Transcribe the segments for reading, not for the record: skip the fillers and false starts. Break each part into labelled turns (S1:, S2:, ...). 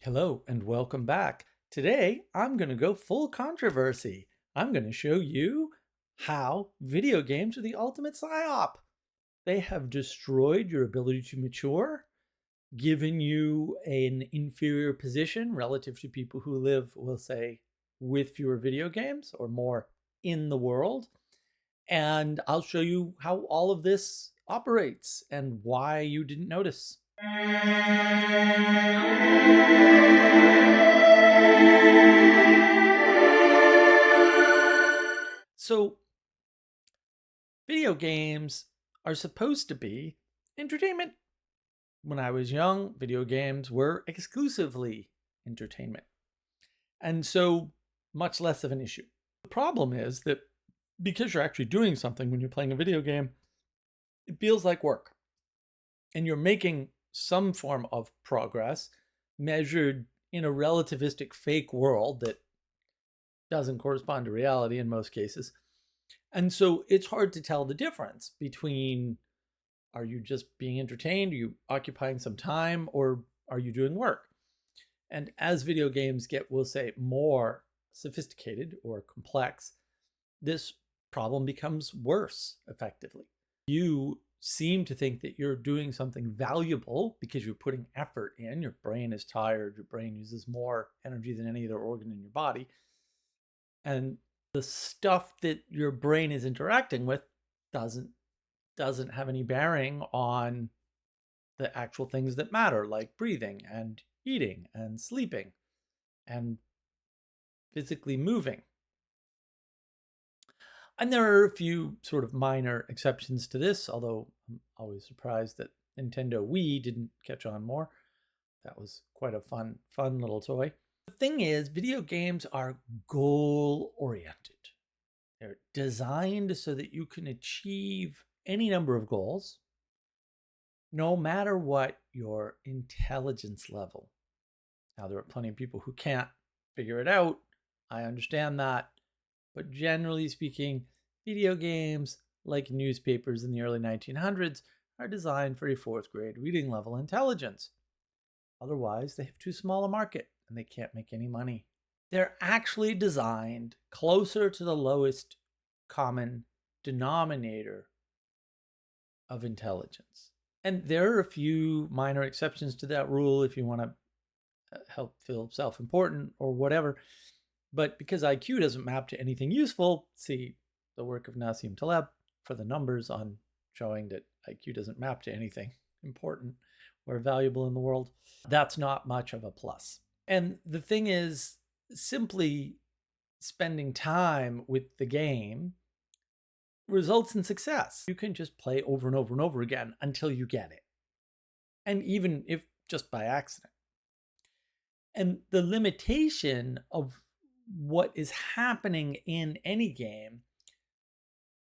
S1: Hello and welcome back. Today, I'm going to go full controversy. I'm going to show you how video games are the ultimate psyop. They have destroyed your ability to mature, given you an inferior position relative to people who live, we'll say, with fewer video games or more in the world. And I'll show you how all of this operates and why you didn't notice. So, video games are supposed to be entertainment. When I was young, video games were exclusively entertainment. And so much less of an issue. The problem is that because you're actually doing something when you're playing a video game, it feels like work. And you're making some form of progress measured in a relativistic fake world that doesn't correspond to reality in most cases. And so it's hard to tell the difference between, are you just being entertained? Are you occupying some time? Or are you doing work? And as video games get, we'll say, more sophisticated or complex, this problem becomes worse effectively. You seem to think that you're doing something valuable because you're putting effort in. Your brain is tired. Your brain uses more energy than any other organ in your body. And the stuff that your brain is interacting with doesn't have any bearing on the actual things that matter, like breathing and eating and sleeping and physically moving. And there are a few sort of minor exceptions to this, although I'm always surprised that Nintendo Wii didn't catch on more. That was quite a fun little toy. The thing is, video games are goal-oriented. They're designed so that you can achieve any number of goals, no matter what your intelligence level. Now, there are plenty of people who can't figure it out. I understand that. But generally speaking, video games, like newspapers in the early 1900s, are designed for a fourth grade reading level intelligence. Otherwise, they have too small a market and they can't make any money. They're actually designed closer to the lowest common denominator of intelligence. And there are a few minor exceptions to that rule if you want to help feel self-important or whatever. But because IQ doesn't map to anything useful, see the work of Nassim Taleb for the numbers on showing that IQ doesn't map to anything important or valuable in the world, that's not much of a plus. And the thing is, simply spending time with the game results in success. You can just play over and over and over again until you get it. And even if just by accident. And the limitation of what is happening in any game,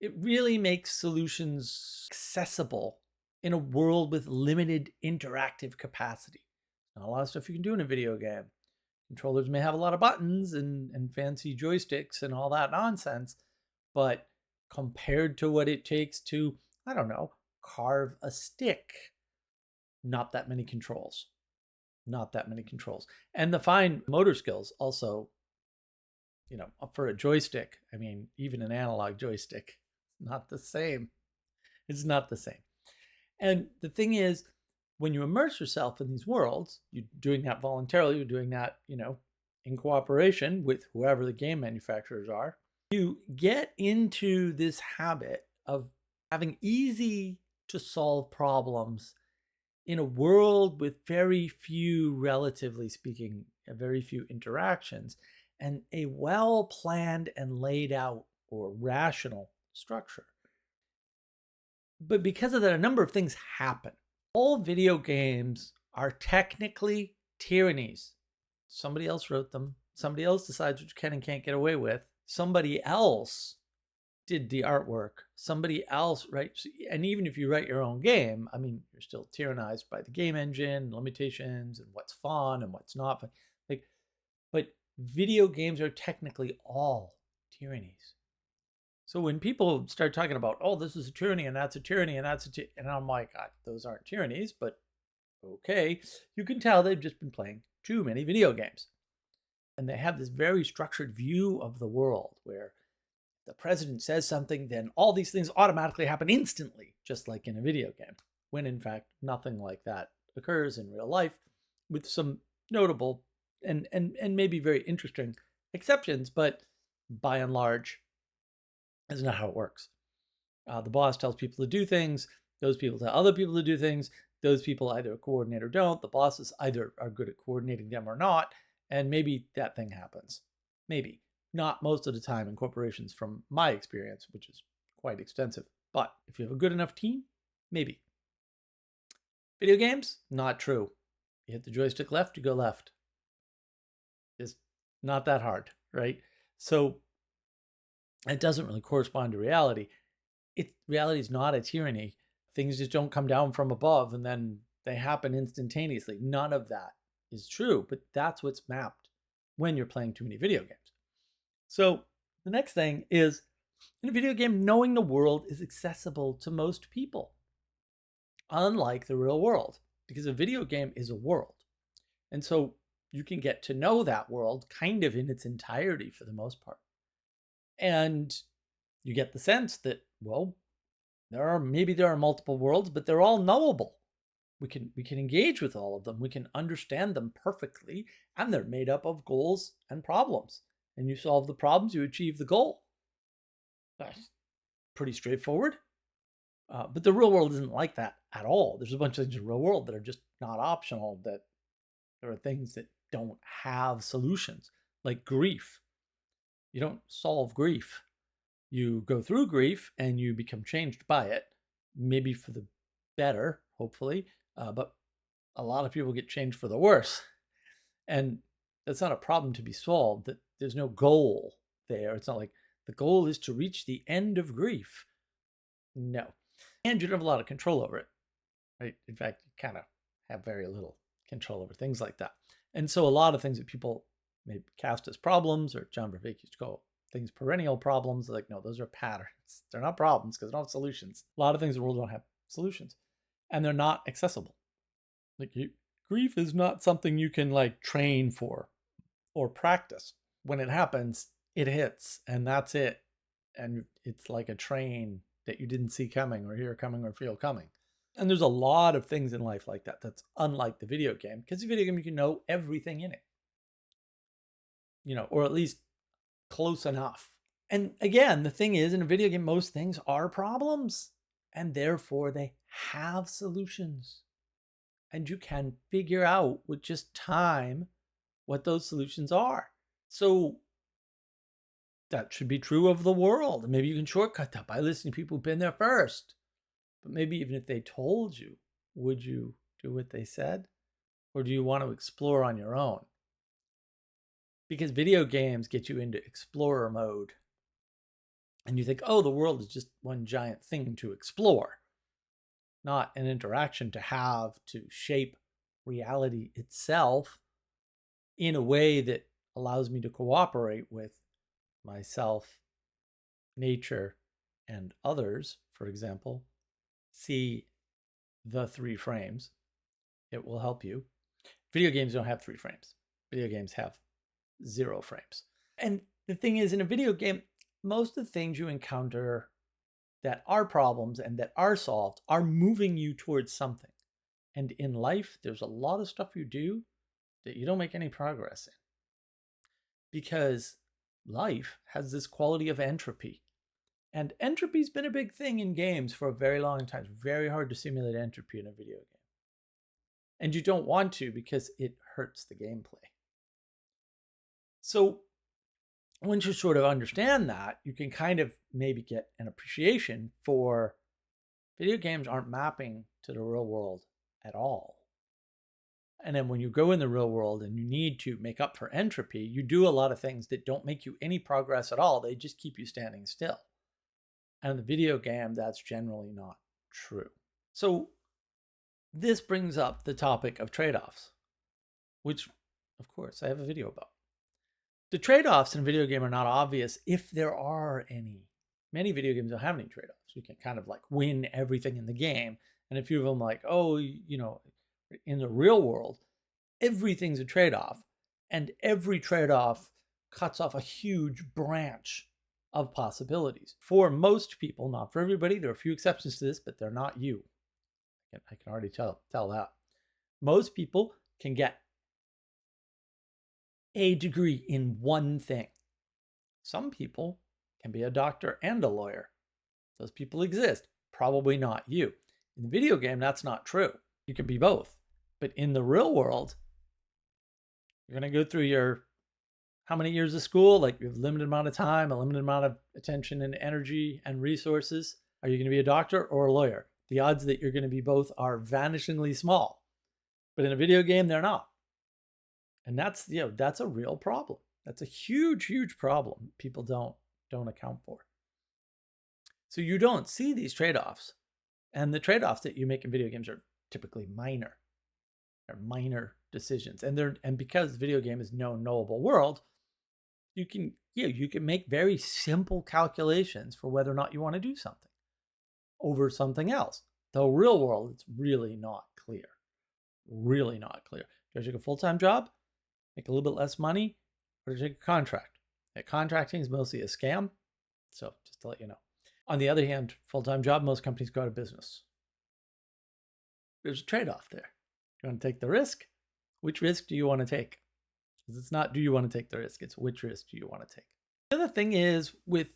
S1: it really makes solutions accessible in a world with limited interactive capacity. Not a lot of stuff you can do in a video game. Controllers may have a lot of buttons and fancy joysticks and all that nonsense, but compared to what it takes to, I don't know, carve a stick, not that many controls. Not that many controls. And the fine motor skills also, for a joystick, I mean, even an analog joystick, not the same. It's not the same. And the thing is, when you immerse yourself in these worlds, you're doing that voluntarily, you're doing that, in cooperation with whoever the game manufacturers are, you get into this habit of having easy to solve problems in a world with very few, relatively speaking, very few interactions and a well-planned and laid out or rational structure. But because of that, a number of things happen. All video games are technically tyrannies. Somebody else wrote them. Somebody else decides what you can and can't get away with. Somebody else did the artwork. Somebody else writes. And even if you write your own game, I mean, you're still tyrannized by the game engine, limitations, and what's fun and what's not fun. But video games are technically all tyrannies. So when people start talking about, oh, this is a tyranny and that's a tyranny and that's a tyranny, and I'm like, those aren't tyrannies, but Okay, you can tell they've just been playing too many video games. And they have this very structured view of the world where the president says something, then all these things automatically happen instantly, just like in a video game, when in fact nothing like that occurs in real life, with some notable and maybe very interesting exceptions, but by and large, that's not how it works. The boss tells people to do things, those people tell other people to do things, those people either coordinate or don't, the bosses either are good at coordinating them or not, and maybe that thing happens. Maybe. Not most of the time in corporations from my experience, which is quite extensive. But if you have a good enough team, maybe. Video games, not true. You hit the joystick left, you go left. It's not that hard, right? So it doesn't really correspond to reality. Reality is not a tyranny. Things just don't come down from above and then they happen instantaneously. None of that is true, but that's what's mapped when you're playing too many video games. So the next thing is, in a video game, knowing the world is accessible to most people, unlike the real world, because a video game is a world. And so you can get to know that world kind of in its entirety for the most part. And you get the sense that, well, there are multiple worlds, but they're all knowable. We can engage with all of them. We can understand them perfectly, and they're made up of goals and problems. And you solve the problems, you achieve the goal. That's pretty straightforward. But the real world isn't like that at all. There's a bunch of things in the real world that are just not optional, that there are things that don't have solutions, like grief. You don't solve grief. You go through grief and you become changed by it, maybe for the better, hopefully, but a lot of people get changed for the worse. And that's not a problem to be solved. That there's no goal there. It's not like the goal is to reach the end of grief. No. And you don't have a lot of control over it, right? In fact, you kind of have very little control over things like that. And so a lot of things that people may cast as problems, or John Vervaeke used to call things perennial problems, like, no, those are patterns. They're not problems because they don't have solutions. A lot of things in the world don't have solutions, and they're not accessible. Like, grief is not something you can like train for or practice. When it happens, it hits, and that's it. And it's like a train that you didn't see coming or hear coming or feel coming. And there's a lot of things in life like that that's unlike the video game, because the video game, you can know everything in it, or at least close enough. And again, the thing is, in a video game, most things are problems, and therefore they have solutions. And you can figure out with just time what those solutions are. So that should be true of the world. And maybe you can shortcut that by listening to people who've been there first. But maybe even if they told you, would you do what they said? Or do you want to explore on your own? Because video games get you into explorer mode. And you think, oh, the world is just one giant thing to explore, not an interaction to have to shape reality itself in a way that allows me to cooperate with myself, nature, and others. For example, see the 3 frames. It will help you. Video games don't have 3 frames. Video games have 0 frames. And the thing is, in a video game, most of the things you encounter that are problems and that are solved are moving you towards something. And in life, there's a lot of stuff you do that you don't make any progress in, because life has this quality of entropy. And entropy's been a big thing in games for a very long time. It's very hard to simulate entropy in a video game. And you don't want to, because it hurts the gameplay. So once you sort of understand that, you can kind of maybe get an appreciation for video games aren't mapping to the real world at all. And then when you go in the real world and you need to make up for entropy, you do a lot of things that don't make you any progress at all. They just keep you standing still. And in the video game, that's generally not true. So this brings up the topic of trade-offs, which, of course, I have a video about. The trade-offs in a video game are not obvious if there are any. Many video games don't have any trade-offs. You can kind of like win everything in the game. And a few of them like, oh, In the real world, everything's a trade-off, and every trade-off cuts off a huge branch of possibilities. For most people, not for everybody, there are a few exceptions to this, but they're not you. I can already tell that. Most people can get a degree in one thing. Some people can be a doctor and a lawyer. Those people exist. Probably not you. In the video game, that's not true. You can be both. But in the real world, you're going to go through your how many years of school? Like you have a limited amount of time, a limited amount of attention and energy and resources. Are you going to be a doctor or a lawyer? The odds that you're going to be both are vanishingly small. But in a video game, they're not. And that's a real problem. That's a huge, huge problem people don't account for. So you don't see these trade-offs. And the trade-offs that you make in video games are typically minor. They're minor decisions. And because video game is no knowable world, you can make very simple calculations for whether or not you want to do something over something else. The real world, it's really not clear. Really not clear. Do I take a full-time job, make a little bit less money, or do I take a contract? Contracting is mostly a scam. So just to let you know. On the other hand, full-time job, most companies go out of business. There's a trade-off there. You want to take the risk? Which risk do you want to take? Because it's not do you want to take the risk, it's which risk do you want to take. The other thing is with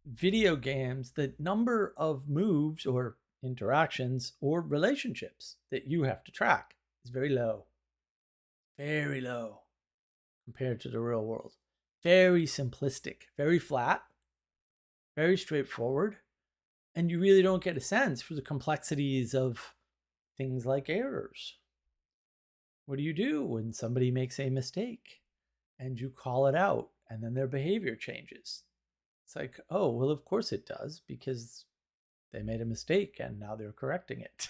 S1: video games, the number of moves or interactions or relationships that you have to track is very low. Very low compared to the real world. Very simplistic, very flat, very straightforward, and you really don't get a sense for the complexities of things like errors. What do you do when somebody makes a mistake and you call it out and then their behavior changes? It's like, oh, well, of course it does because they made a mistake and now they're correcting it.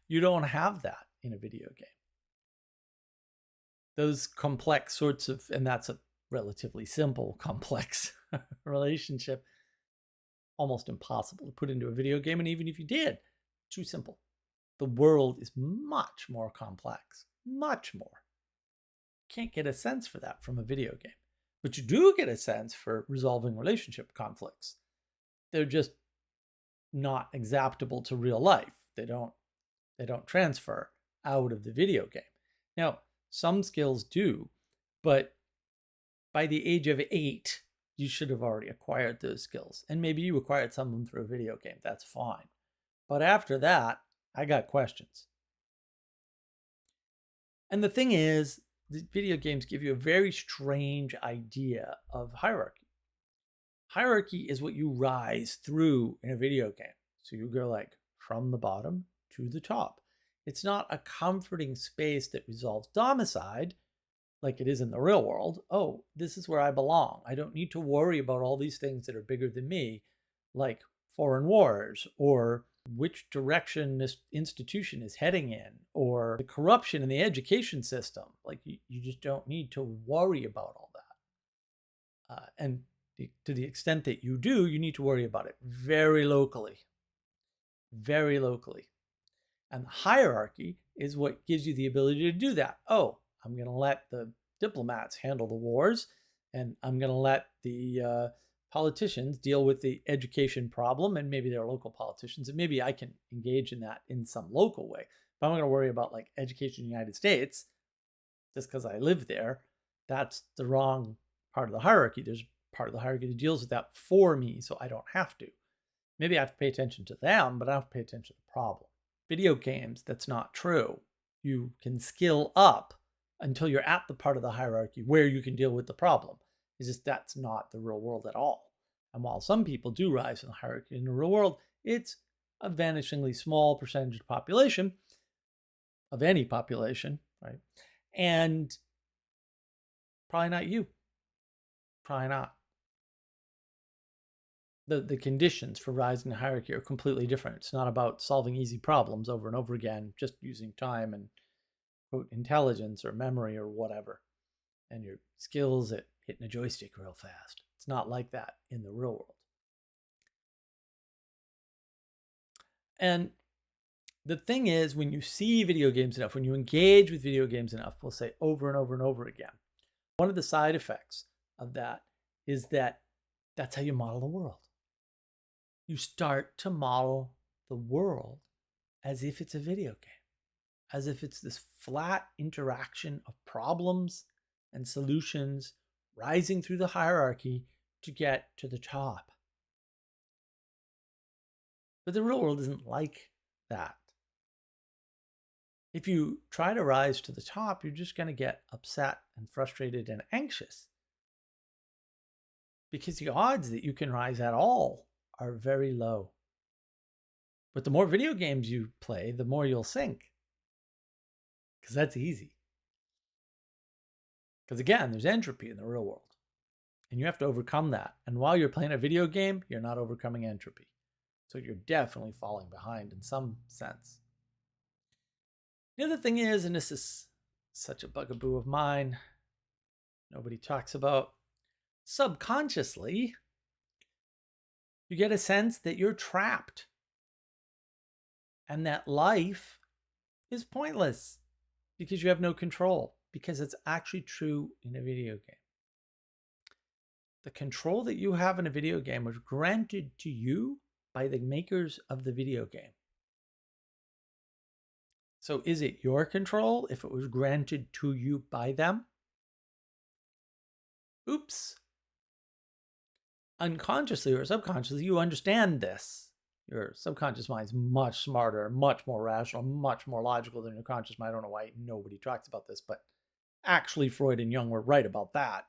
S1: You don't have that in a video game. Those complex sorts of, and that's a relatively simple, complex relationship, almost impossible to put into a video game. And even if you did, too simple. The world is much more complex, much more. Can't get a sense for that from a video game. But you do get a sense for resolving relationship conflicts. They're just not exaptable to real life. They don't transfer out of the video game. Now, some skills do, but by the age of 8, you should have already acquired those skills. And maybe you acquired some of them through a video game. That's fine. But after that, I got questions. And the thing is, the video games give you a very strange idea of hierarchy. Hierarchy is what you rise through in a video game. So you go like from the bottom to the top. It's not a comforting space that resolves domicide like it is in the real world. Oh, this is where I belong. I don't need to worry about all these things that are bigger than me, like foreign wars or which direction this institution is heading in or the corruption in the education system. Like you just don't need to worry about all that. And to the extent that you do, you need to worry about it very locally. Very locally. And the hierarchy is what gives you the ability to do that. Oh, I'm going to let the diplomats handle the wars, and I'm going to let the politicians deal with the education problem, and maybe they're local politicians, and maybe I can engage in that in some local way. But I'm not going to worry about like education in the United States just because I live there. That's the wrong part of the hierarchy. There's part of the hierarchy that deals with that for me, so I don't have to. Maybe I have to pay attention to them, but I don't have to pay attention to the problem. Video games, that's not true. You can skill up until you're at the part of the hierarchy where you can deal with the problem. It's just that's not the real world at all. And while some people do rise in the hierarchy in the real world, it's a vanishingly small percentage of the population, of any population, right? And probably not you. Probably not. The conditions for rising the hierarchy are completely different. It's not about solving easy problems over and over again, just using time and quote intelligence or memory or whatever, and your skills at hitting a joystick real fast. It's not like that in the real world. And The thing is, when you see video games enough, when you engage with video games enough, we'll say over and over and over again, one of the side effects of that is that that's how you model the world. You start to model the world as if it's a video game, as if it's this flat interaction of problems and solutions rising through the hierarchy to get to the top. But the real world isn't like that. If you try to rise to the top, you're just going to get upset and frustrated and anxious, because the odds that you can rise at all are very low. But the more video games you play, the more you'll sink, because that's easy. Because again, there's entropy in the real world, and you have to overcome that. And while you're playing a video game, you're not overcoming entropy. So you're definitely falling behind in some sense. The other thing is, and this is such a bugaboo of mine, nobody talks about, subconsciously, you get a sense that you're trapped and that life is pointless because you have no control, because it's actually true in a video game. The control that you have in a video game was granted to you by the makers of the video game. So is it your control if it was granted to you by them? Oops. Unconsciously or subconsciously, you understand this. Your subconscious mind is much smarter, much more rational, much more logical than your conscious mind. I don't know why nobody talks about this, but actually Freud and Jung were right about that.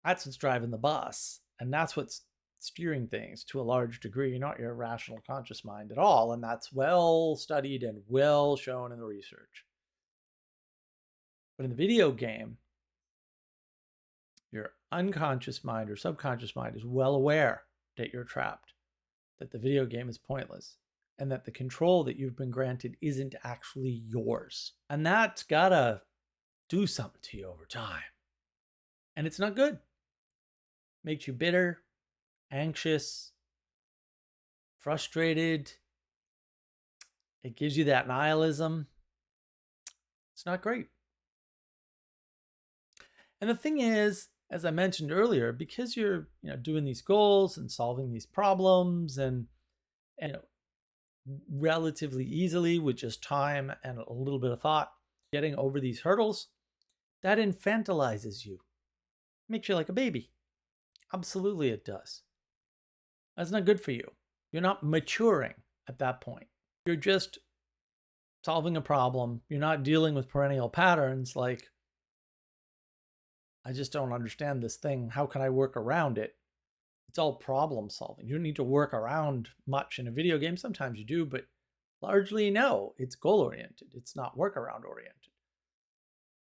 S1: That's what's driving the bus, and that's what's steering things to a large degree, not your rational conscious mind at all. And that's well studied and well shown in the research. But in the video game, your unconscious mind or subconscious mind is well aware that you're trapped, that the video game is pointless, and that the control that you've been granted isn't actually yours. And that's gotta do something to you over time. And it's not good. Makes you bitter, anxious, frustrated. It gives you that nihilism. It's not great. And the thing is, as I mentioned earlier, because you're doing these goals and solving these problems and relatively easily with just time and a little bit of thought, getting over these hurdles, that infantilizes you. Makes you like a baby. Absolutely it does. That's not good for you. You're not maturing at that point. You're just solving a problem. You're not dealing with perennial patterns like, I just don't understand this thing. How can I work around it? It's all problem solving. You don't need to work around much in a video game. Sometimes you do, but largely no. It's goal oriented. It's not workaround oriented.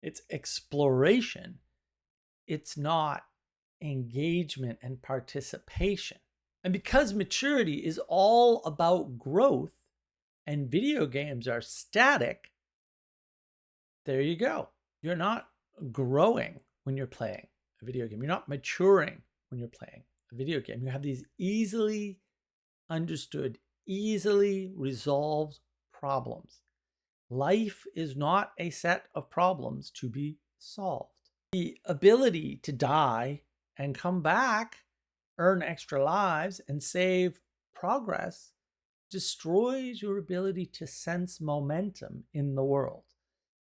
S1: It's exploration. It's not engagement and participation. And because maturity is all about growth and video games are static, there you go. You're not growing when you're playing a video game. You're not maturing when you're playing a video game. You have these easily understood, easily resolved problems. Life is not a set of problems to be solved. The ability to die and come back, earn extra lives, and save progress destroys your ability to sense momentum in the world.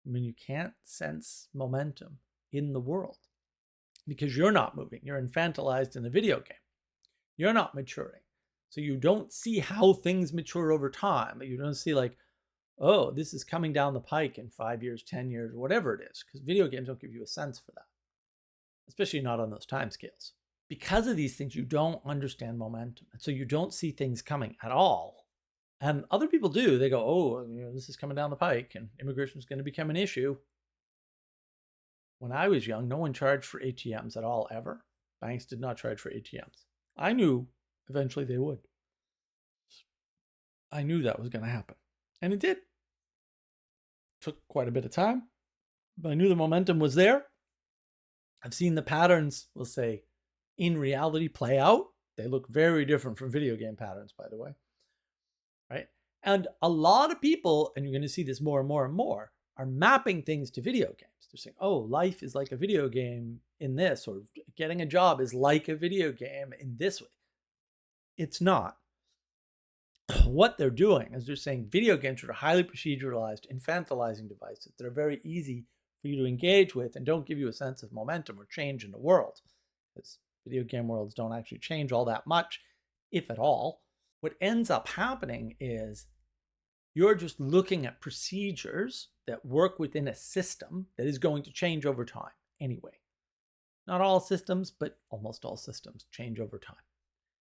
S1: I mean, you can't sense momentum in the world because you're not moving. You're infantilized in the video game. You're not maturing. So you don't see how things mature over time. You don't see like, oh, this is coming down the pike in 5 years, 10 years, whatever it is, because video games don't give you a sense for that, especially not on those time scales. Because of these things, you don't understand momentum. And so you don't see things coming at all. And other people do. They go, oh, this is coming down the pike and immigration is going to become an issue. When I was young, no one charged for ATMs at all, ever. Banks did not charge for ATMs. I knew eventually they would. I knew that was going to happen. And it did. Took quite a bit of time, but I knew the momentum was there. I've seen the patterns, we'll say, in reality play out. They look very different from video game patterns, by the way. Right? And a lot of people, and you're going to see this more and more and more, are mapping things to video games. They're saying, oh, life is like a video game in this, or getting a job is like a video game in this way. It's not. What they're doing is they're saying video games are highly proceduralized, infantilizing devices that are very easy for you to engage with and don't give you a sense of momentum or change in the world. Because video game worlds don't actually change all that much, if at all. What ends up happening is you're just looking at procedures that work within a system that is going to change over time anyway. Not all systems, but almost all systems change over time.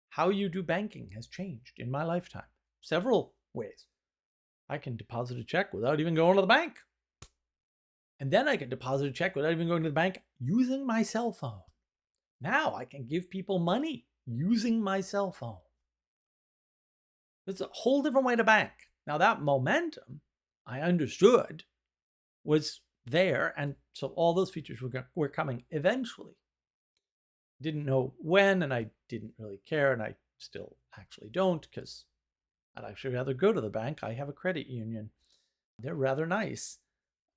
S1: How you do banking has changed in my lifetime. Several ways. I can deposit a check without even going to the bank. And then I can deposit a check without even going to the bank using my cell phone. Now I can give people money using my cell phone. It's a whole different way to bank. Now that momentum, I understood, was there. And so all those features were coming eventually. Didn't know when, and I didn't really care, and I still actually don't, because I'd actually rather go to the bank. I have a credit union. They're rather nice.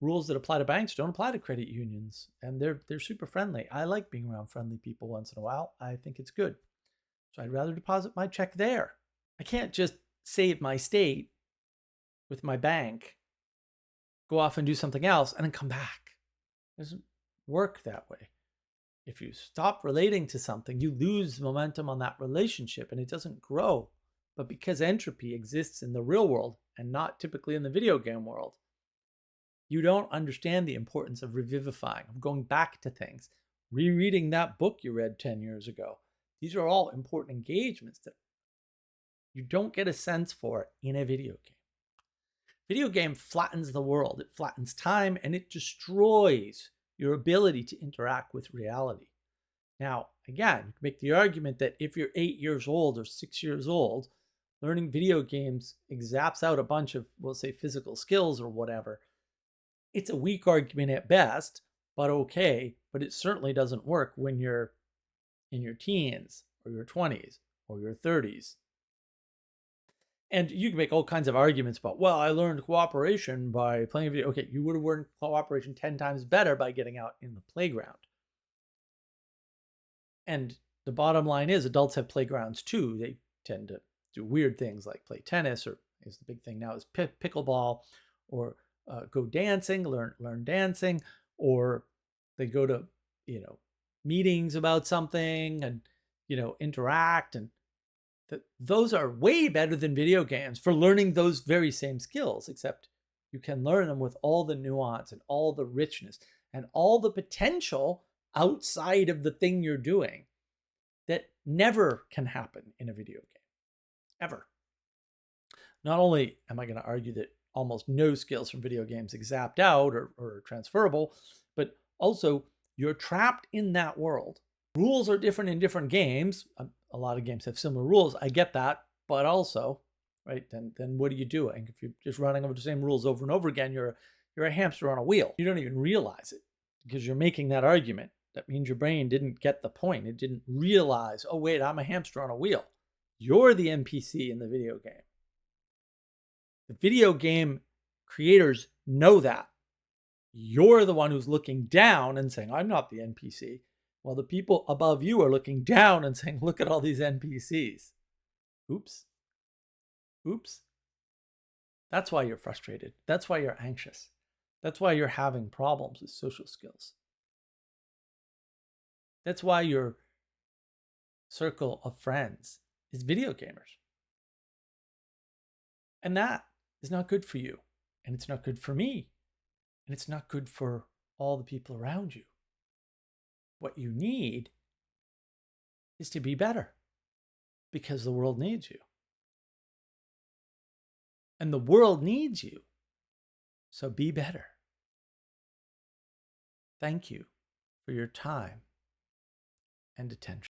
S1: Rules that apply to banks don't apply to credit unions, and they're super friendly. I like being around friendly people once in a while. I think it's good. So I'd rather deposit my check there. I can't just save my state with my bank, go off and do something else, and then come back. It doesn't work that way. If you stop relating to something, you lose momentum on that relationship and it doesn't grow. But because entropy exists in the real world and not typically in the video game world, you don't understand the importance of revivifying, of going back to things, rereading that book you read 10 years ago. These are all important engagements that you don't get a sense for in a video game. Video game flattens the world, it flattens time, and it destroys your ability to interact with reality. Now, again, you can make the argument that if you're 8 years old or 6 years old, learning video games zaps out a bunch of, we'll say, physical skills or whatever. It's a weak argument at best, but okay. But it certainly doesn't work when you're in your teens or your 20s or your 30s. And you can make all kinds of arguments about, well, I learned cooperation by playing video. Okay, you would have learned cooperation 10 times better by getting out in the playground. And the bottom line is adults have playgrounds too. They tend to do weird things like play tennis, or is the big thing now is pickleball, or go dancing, learn dancing, or they go to, meetings about something and, interact. And those are way better than video games for learning those very same skills, except you can learn them with all the nuance and all the richness and all the potential outside of the thing you're doing that never can happen in a video game, ever. Not only am I going to argue that almost no skills from video games get zapped out or are transferable, but also you're trapped in that world. Rules are different in different games. A lot of games have similar rules. I get that, but also, right, then what are you doing? If you're just running over the same rules over and over again, you're a hamster on a wheel. You don't even realize it because you're making that argument. That means your brain didn't get the point. It didn't realize, oh, wait, I'm a hamster on a wheel. You're the NPC in the video game. The video game creators know that. You're the one who's looking down and saying, I'm not the NPC. While the people above you are looking down and saying, look at all these NPCs. Oops. Oops. That's why you're frustrated. That's why you're anxious. That's why you're having problems with social skills. That's why your circle of friends is video gamers. And that is not good for you. And it's not good for me. And it's not good for all the people around you. What you need is to be better because the world needs you. And the world needs you. So be better. Thank you for your time and attention.